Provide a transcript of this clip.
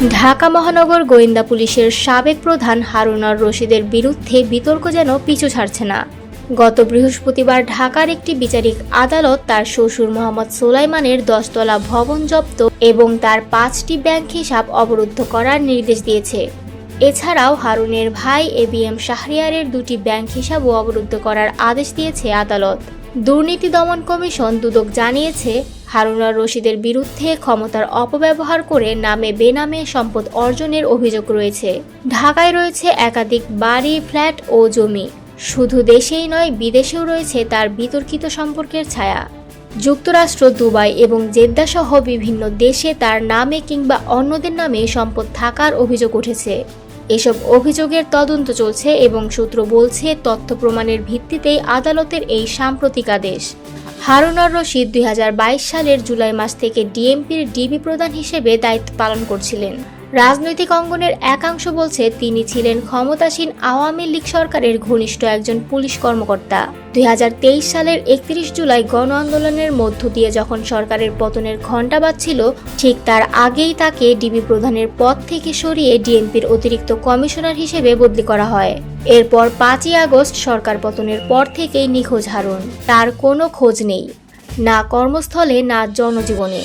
ঢাকা মহানগর গোয়েন্দা পুলিশের সাবেক প্রধান হারুন-আর রশিদের বিরুদ্ধে বিতর্ক যেন পিছু ছাড়ছে না। গত বৃহস্পতিবার ঢাকার একটি বিচারিক আদালত তার শ্বশুর মোহাম্মদ সোলাইমানের 10 তলা ভবন জব্দ এবং তার 5টি ব্যাংক হিসাব অবরুদ্ধ করার নির্দেশ দিয়েছে। এছাড়াও হারুনের ভাই এবিএম শাহরিয়ারের 2টি ব্যাংক হিসাবও অবরুদ্ধ করার আদেশ দিয়েছে আদালত। দুর্নীতি দমন কমিশন দুদক জানিয়েছে, হারুন-আর রশিদের বিরুদ্ধে ক্ষমতার অপব্যবহার করে নামে বেনামে সম্পদ অর্জনের অভিযোগ রয়েছে। ঢাকায় রয়েছে একাধিক বাড়ি, ফ্ল্যাট ও জমি। শুধু দেশেই নয়, বিদেশেও রয়েছে তার বিতর্কিত সম্পর্কের ছায়া। যুক্তরাষ্ট্র, দুবাই এবং জেদ্দা সহ বিভিন্ন দেশে তার নামে কিংবা অন্যদের নামে সম্পদ থাকার অভিযোগ উঠেছে। এসব অভিযোগের তদন্ত চলছে এবং সূত্র বলছে, তথ্য প্রমাণের ভিত্তিতেই আদালতের এই সাম্প্রতিক আদেশ। হারুন-আর রশিদ 2022 সালের জুলাই মাস থেকে ডিএমপির ডিবি প্রধান হিসেবে দায়িত্ব পালন করছিলেন। রাজনৈতিক অঙ্গনের একাংশ বলছে, তিনি ছিলেন ক্ষমতাসীন আওয়ামী লীগ সরকারের ঘনিষ্ঠ একজন পুলিশ কর্মকর্তা। 2023 সালের 31 জুলাই গণ আন্দোলনের মধ্য দিয়ে যখন সরকারের পতনের ঘণ্টা বাজছিল, ঠিক তার আগেই তাকে ডিবি প্রধানের পদ থেকে সরিয়ে ডিএমপির অতিরিক্ত কমিশনার হিসেবে বদলি করা হয়। এরপর 5ই আগস্ট সরকার পতনের পর থেকেই নিখোঁজ হারুন। তার কোনো খোঁজ নেই, না কর্মস্থলে না জনজীবনে।